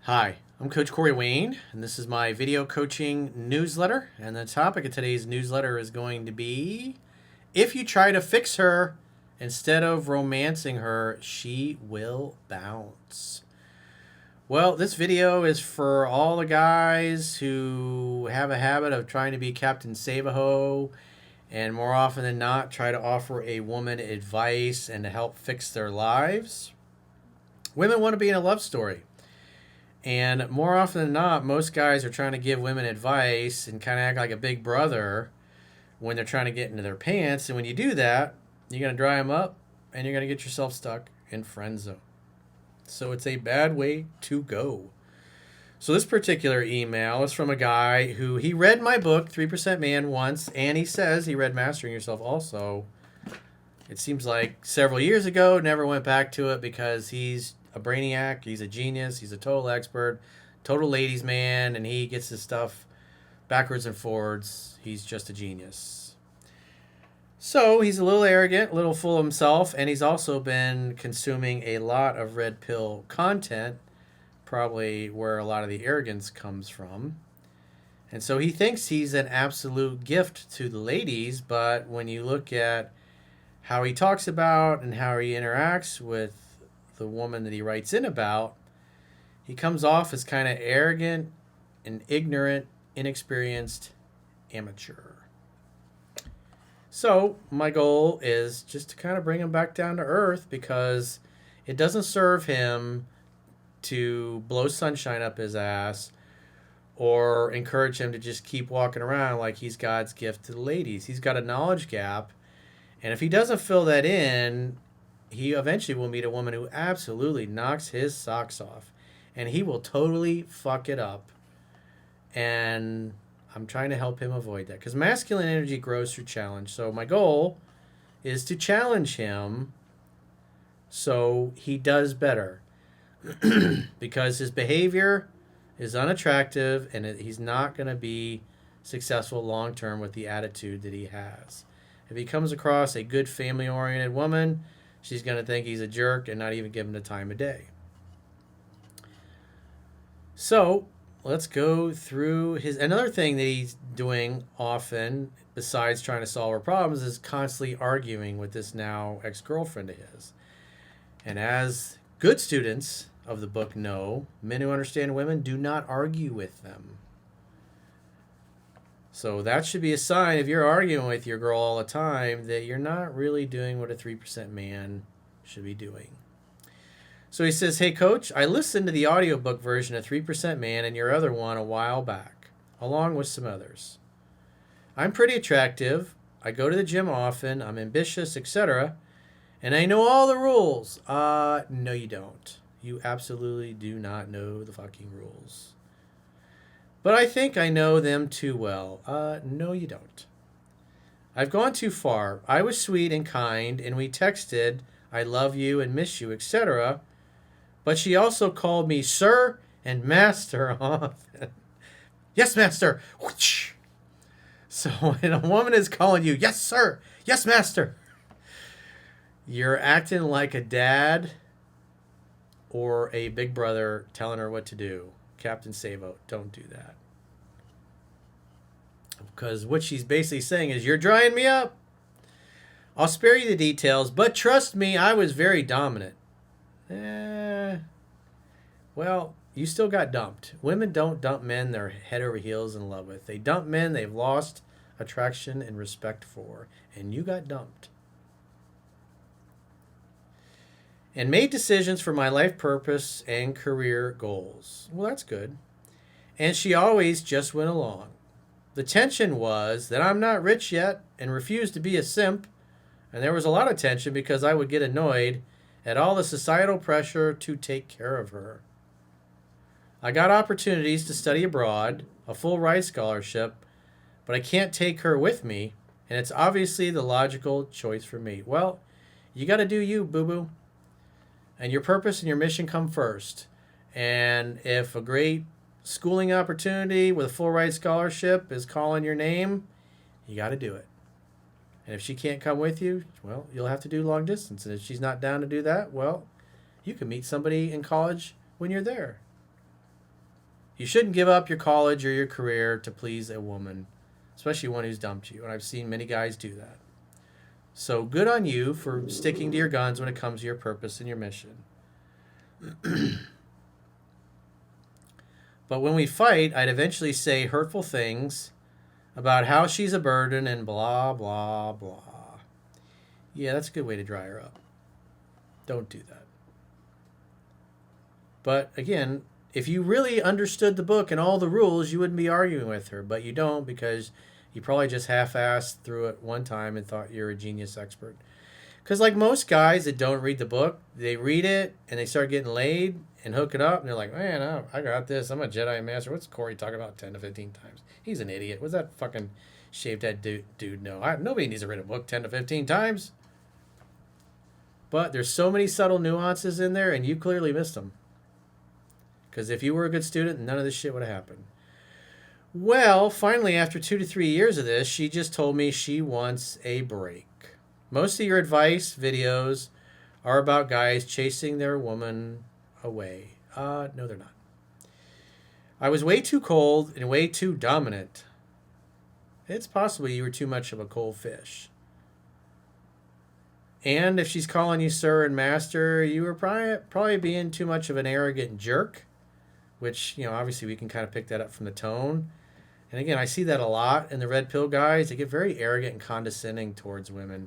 Hi, I'm Coach Corey Wayne, and this is my video coaching newsletter. And the topic of today's newsletter is going to be if you try to fix her instead of romancing her, she will bounce. Well, this video is for all the guys who have a habit of trying to be Captain Save-A-Ho and more often than not try to offer a woman advice and to help fix their lives. Women want to be in a love story. And more often than not, most guys are trying to give women advice and kind of act like a big brother when they're trying to get into their pants. And when you do that, you're going to dry them up and you're going to get yourself stuck in friend zone. So it's a bad way to go. So this particular email is from a guy who he read my book, 3% Man, once, and he says he read Mastering Yourself also. It seems like several years ago, never went back to it because he's a brainiac, he's a genius, he's a total expert, total ladies man, and he gets his stuff backwards and forwards. He's just a genius. So he's a little arrogant, a little full of himself, and he's also been consuming a lot of red pill content, probably where a lot of the arrogance comes from. And so he thinks he's an absolute gift to the ladies, but when you look at how he talks about and how he interacts with the woman that he writes in about, he comes off as kind of arrogant and ignorant, inexperienced amateur. So my goal is just to kind of bring him back down to earth because it doesn't serve him to blow sunshine up his ass or encourage him to just keep walking around like he's God's gift to the ladies. He's got a knowledge gap, and if he doesn't fill that in, he eventually will meet a woman who absolutely knocks his socks off, and he will totally fuck it up. And I'm trying to help him avoid that because masculine energy grows through challenge. So my goal is to challenge him so he does better because his behavior is unattractive and he's not going to be successful long term with the attitude that he has. If he comes across a good family-oriented woman, she's going to think he's a jerk and not even give him the time of day. So let's go through his... Another thing that he's doing often, besides trying to solve her problems, is constantly arguing with this now ex-girlfriend of his. And as good students of the book know, men who understand women do not argue with them. So that should be a sign if you're arguing with your girl all the time that you're not really doing what a 3% man should be doing. So he says, hey, Coach, I listened to the audiobook version of 3% Man and your other one a while back, along with some others. I'm pretty attractive. I go to the gym often. I'm ambitious, etc. And I know all the rules. No, you don't. You absolutely do not know the fucking rules. But I think I know them too well. No, you don't. I've gone too far. I was sweet and kind, and we texted, I love you and miss you, etc. But she also called me sir and master often. Yes, master. Whoosh. So when a woman is calling you, yes, sir, yes, master, you're acting like a dad or a big brother telling her what to do. Captain Savo, don't do that. Because what she's basically saying is, you're drying me up. I'll spare you the details, but trust me, I was very dominant. Well, you still got dumped. Women don't dump men they're head over heels in love with. They dump men they've lost attraction and respect for. And you got dumped. And made decisions for my life purpose and career goals. Well, that's good. And she always just went along. The tension was that I'm not rich yet and refused to be a simp. And there was a lot of tension because I would get annoyed at all the societal pressure to take care of her. I got opportunities to study abroad, a full ride scholarship, but I can't take her with me, and it's obviously the logical choice for me. Well, you got to do you, boo-boo. And your purpose and your mission come first. And if a great schooling opportunity with a full ride scholarship is calling your name, you got to do it. And if she can't come with you, well, you'll have to do long distance. And if she's not down to do that, well, you can meet somebody in college when you're there. You shouldn't give up your college or your career to please a woman, especially one who's dumped you. And I've seen many guys do that. So good on you for sticking to your guns when it comes to your purpose and your mission. But when we fight, I'd eventually say hurtful things about how she's a burden and blah, blah, blah. Yeah, that's a good way to dry her up. Don't do that. But again, if you really understood the book and all the rules, you wouldn't be arguing with her. But you don't, because you probably just half-assed through it one time and thought you're a genius expert. Because like most guys that don't read the book, they read it and they start getting laid and hook it up. And they're like, man, I got this. I'm a Jedi Master. What's Corey talking about 10 to 15 times? He's an idiot. What's that fucking shaved head dude know? Nobody needs to read a book 10 to 15 times. But there's so many subtle nuances in there, and you clearly missed them. Because if you were a good student, none of this shit would have happened. Well, finally, after 2 to 3 years of this, she just told me she wants a break. Most of your advice videos are about guys chasing their woman away. No, they're not. I was way too cold and way too dominant. It's possible you were too much of a cold fish. And if she's calling you sir and master, you were probably being too much of an arrogant jerk, which, obviously we can kind of pick that up from the tone. And again, I see that a lot in the red pill guys. They get very arrogant and condescending towards women.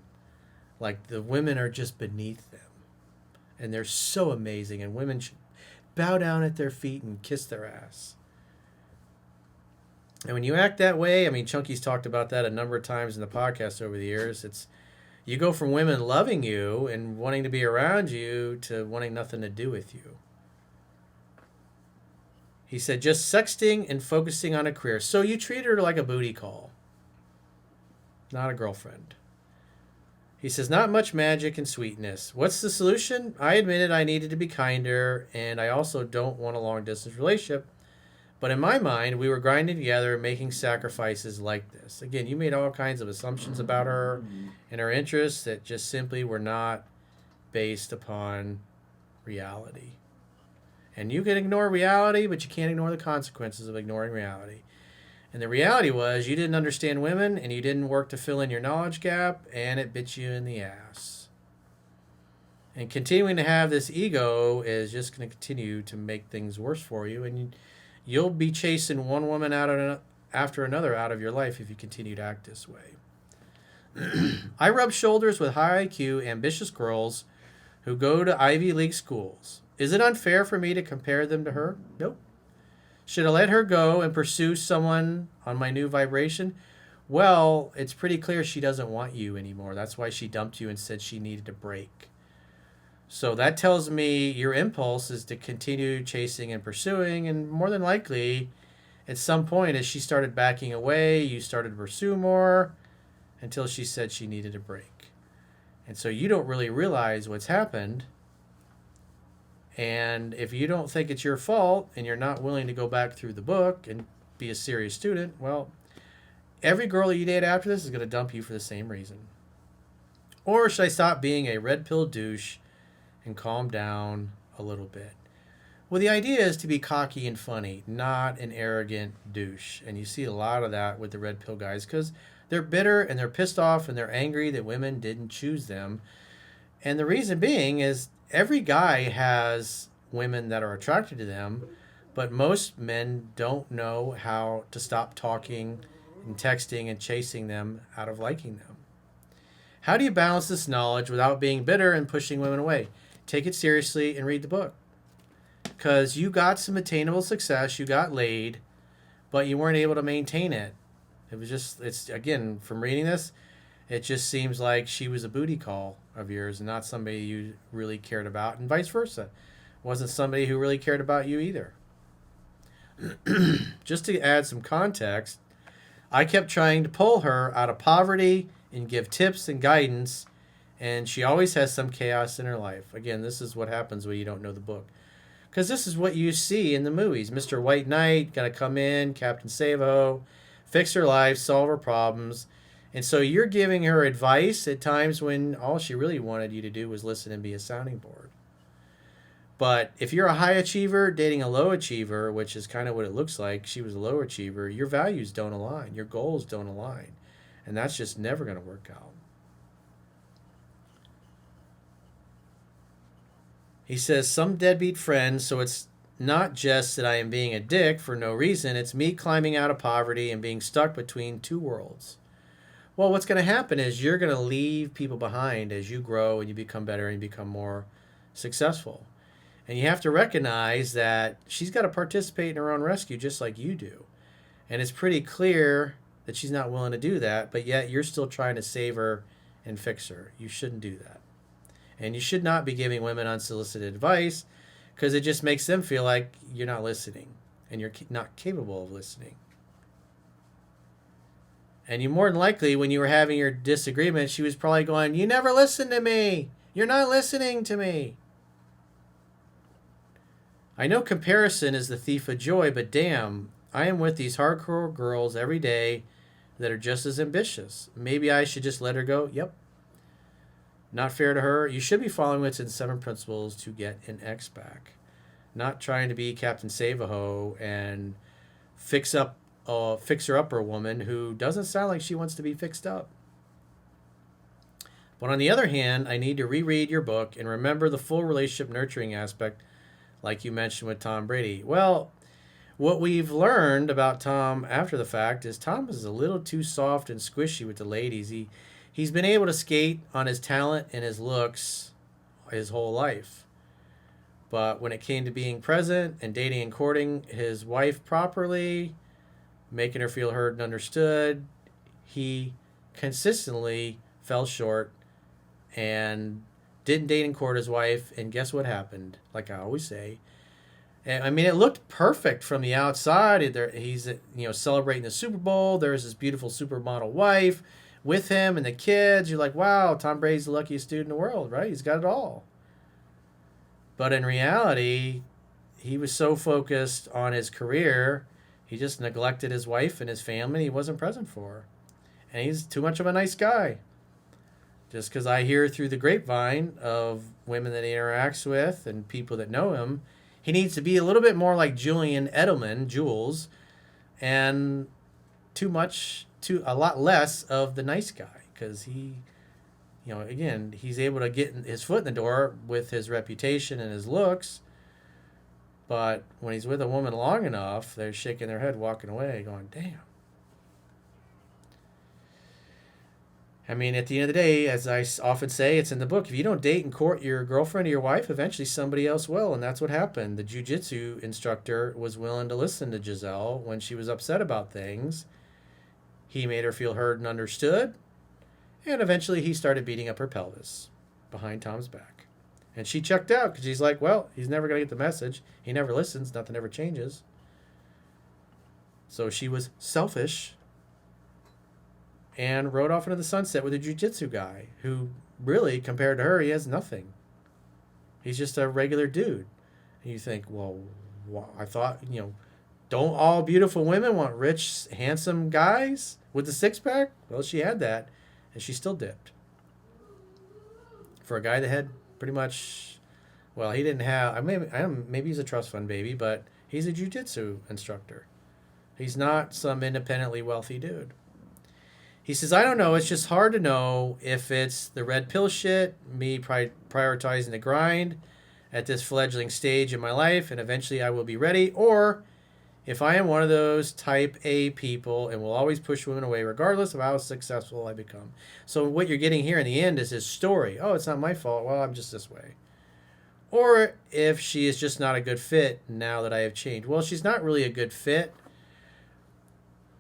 Like the women are just beneath them. And they're so amazing. And women should bow down at their feet and kiss their ass. And when you act that way, Chunky's talked about that a number of times in the podcast over the years. You go from women loving you and wanting to be around you to wanting nothing to do with you. He said, just sexting and focusing on a career. So you treat her like a booty call, not a girlfriend. He says, not much magic and sweetness. What's the solution? I admitted I needed to be kinder, and I also don't want a long-distance relationship. But in my mind, we were grinding together, making sacrifices like this. Again, you made all kinds of assumptions about her and her interests that just simply were not based upon reality. And you can ignore reality, but you can't ignore the consequences of ignoring reality. And the reality was you didn't understand women and you didn't work to fill in your knowledge gap, and it bit you in the ass. And continuing to have this ego is just going to continue to make things worse for you, and you'll be chasing one woman after another out of your life if you continue to act this way. I rub shoulders with high IQ, ambitious girls who go to Ivy League schools. Is it unfair for me to compare them to her? Nope. Should I let her go and pursue someone on my new vibration? Well, it's pretty clear she doesn't want you anymore. That's why she dumped you and said she needed a break. So that tells me your impulse is to continue chasing and pursuing, and more than likely, at some point, as she started backing away, you started to pursue more until she said she needed a break. And so you don't really realize what's happened. And if you don't think it's your fault and you're not willing to go back through the book and be a serious student, well, every girl you date after this is going to dump you for the same reason. Or should I stop being a red pill douche and calm down a little bit? Well, the idea is to be cocky and funny, not an arrogant douche. And you see a lot of that with the red pill guys because they're bitter and they're pissed off and they're angry that women didn't choose them. And the reason being is every guy has women that are attracted to them, but most men don't know how to stop talking and texting and chasing them out of liking them. How do you balance this knowledge without being bitter and pushing women away? Take it seriously and read the book. Because you got some attainable success, you got laid, but you weren't able to maintain it. Again, from reading this, it just seems like she was a booty call of yours and not somebody you really cared about, and vice versa. Wasn't somebody who really cared about you either. Just to add some context, I kept trying to pull her out of poverty and give tips and guidance, and she always has some chaos in her life. Again, this is what happens when you don't know the book. Because this is what you see in the movies. Mr. White Knight, got to come in, Captain Savo, fix her life, solve her problems. And so you're giving her advice at times when all she really wanted you to do was listen and be a sounding board. But if you're a high achiever dating a low achiever, which is kind of what it looks like, she was a low achiever, your values don't align, your goals don't align. And that's just never going to work out. He says, some deadbeat friends, so it's not just that I am being a dick for no reason, it's me climbing out of poverty and being stuck between two worlds. Well, what's going to happen is you're going to leave people behind as you grow and you become better and you become more successful. And you have to recognize that she's got to participate in her own rescue just like you do. And it's pretty clear that she's not willing to do that, but yet you're still trying to save her and fix her. You shouldn't do that. And you should not be giving women unsolicited advice because it just makes them feel like you're not listening and you're not capable of listening. And you more than likely, when you were having your disagreement, she was probably going, you never listen to me. You're not listening to me. I know comparison is the thief of joy, but damn, I am with these hardcore girls every day that are just as ambitious. Maybe I should just let her go? Yep. Not fair to her. You should be following what's in 7 Principles to Get an Ex Back. Not trying to be Captain Save-A-Ho and fixer-upper woman who doesn't sound like she wants to be fixed up. But on the other hand, I need to reread your book and remember the full relationship nurturing aspect like you mentioned with Tom Brady. Well, what we've learned about Tom after the fact is Tom is a little too soft and squishy with the ladies. He's been able to skate on his talent and his looks his whole life. But when it came to being present and dating and courting his wife properly, making her feel heard and understood, he consistently fell short and didn't date and court his wife. And guess what happened? Like I always say, and I mean, it looked perfect from the outside. He's celebrating the Super Bowl. There's this beautiful supermodel wife with him and the kids. You're like, wow, Tom Brady's the luckiest dude in the world, right? He's got it all. But in reality, he was so focused on his career, he just neglected his wife and his family. He wasn't present for her. And he's too much of a nice guy. Just because I hear through the grapevine of women that he interacts with and people that know him, he needs to be a little bit more like Julian Edelman, Jules, and a lot less of the nice guy, because he, again, he's able to get his foot in the door with his reputation and his looks, but when he's with a woman long enough, they're shaking their head, walking away, going, damn. I mean, at the end of the day, as I often say, it's in the book, if you don't date and court your girlfriend or your wife, eventually somebody else will, and that's what happened. The jiu-jitsu instructor was willing to listen to Giselle when she was upset about things. He made her feel heard and understood, and eventually he started beating up her pelvis behind Tom's back. And she checked out because she's like, well, he's never going to get the message. He never listens. Nothing ever changes. So she was selfish and rode off into the sunset with a jiu-jitsu guy who really, compared to her, he has nothing. He's just a regular dude. And you think, well, I thought, don't all beautiful women want rich, handsome guys with the six-pack? Well, she had that, and she still dipped. For a guy that had pretty much, well, he didn't have, maybe he's a trust fund baby, but he's a jiu-jitsu instructor. He's not some independently wealthy dude. He says, I don't know, it's just hard to know if it's the red pill shit, me prioritizing the grind at this fledgling stage in my life, and eventually I will be ready, or if I am one of those type A people and will always push women away regardless of how successful I become. So what you're getting here in the end is his story. Oh, it's not my fault. Well, I'm just this way. Or if she is just not a good fit now that I have changed. Well, she's not really a good fit,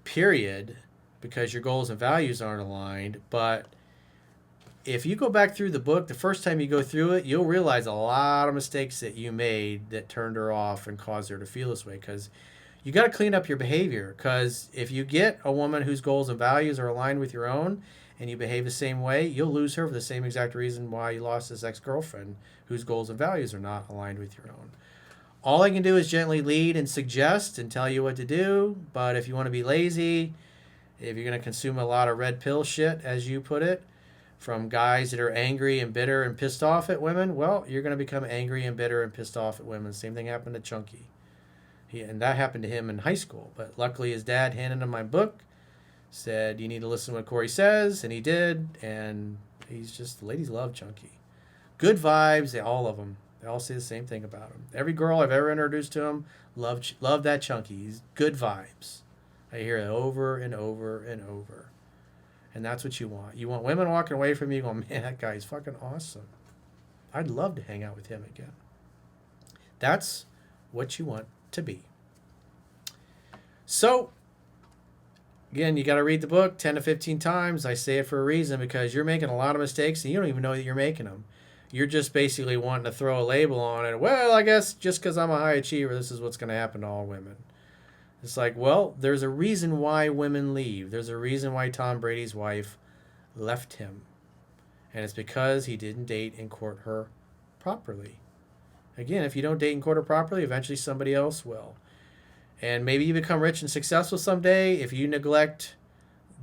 period, because your goals and values aren't aligned. But if you go back through the book, the first time you go through it, you'll realize a lot of mistakes that you made that turned her off and caused her to feel this way, because you got to clean up your behavior. Because if you get a woman whose goals and values are aligned with your own and you behave the same way, you'll lose her for the same exact reason why you lost this ex-girlfriend whose goals and values are not aligned with your own. All I can do is gently lead and suggest and tell you what to do. But if you want to be lazy, if you're going to consume a lot of red pill shit, as you put it, from guys that are angry and bitter and pissed off at women, well, you're going to become angry and bitter and pissed off at women. Same thing happened to Chunky. And that happened to him in high school. But luckily his dad handed him my book, said, you need to listen to what Corey says, and he did. And he's just, the ladies love Chunky. Good vibes, all of them. They all say the same thing about him. Every girl I've ever introduced to him loved that Chunky. He's good vibes. I hear it over and over and over. And that's what you want. You want women walking away from you going, man, that guy's fucking awesome. I'd love to hang out with him again. That's what you want to be. So, again, you got to read the book 10 to 15 times. I say it for a reason, because you're making a lot of mistakes and you don't even know that you're making them. You're just basically wanting to throw a label on it. Well, I guess just because I'm a high achiever, this is what's going to happen to all women. It's like, well, there's a reason why women leave. There's a reason why Tom Brady's wife left him. And it's because he didn't date and court her properly. Again, if you don't date and court her properly, eventually somebody else will. And maybe you become rich and successful someday. If you neglect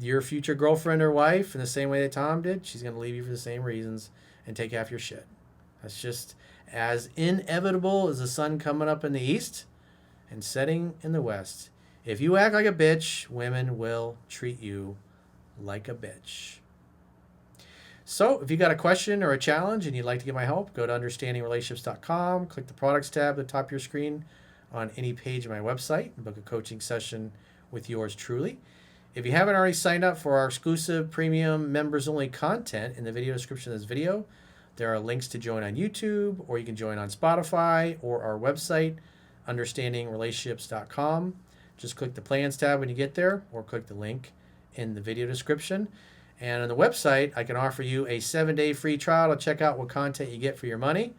your future girlfriend or wife in the same way that Tom did, she's going to leave you for the same reasons and take half your shit. That's just as inevitable as the sun coming up in the east and setting in the west. If you act like a bitch, women will treat you like a bitch. So if you got a question or a challenge and you'd like to get my help, go to understandingrelationships.com, click the products tab at the top of your screen on any page of my website, and book a coaching session with yours truly. If you haven't already signed up for our exclusive premium members only content, in the video description of this video, there are links to join on YouTube, or you can join on Spotify or our website, understandingrelationships.com. Just click the plans tab when you get there, or click the link in the video description. And on the website, I can offer you a 7-day free trial to check out what content you get for your money.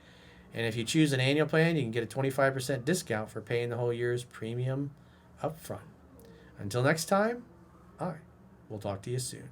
And if you choose an annual plan, you can get a 25% discount for paying the whole year's premium up front. Until next time, I will talk to you soon.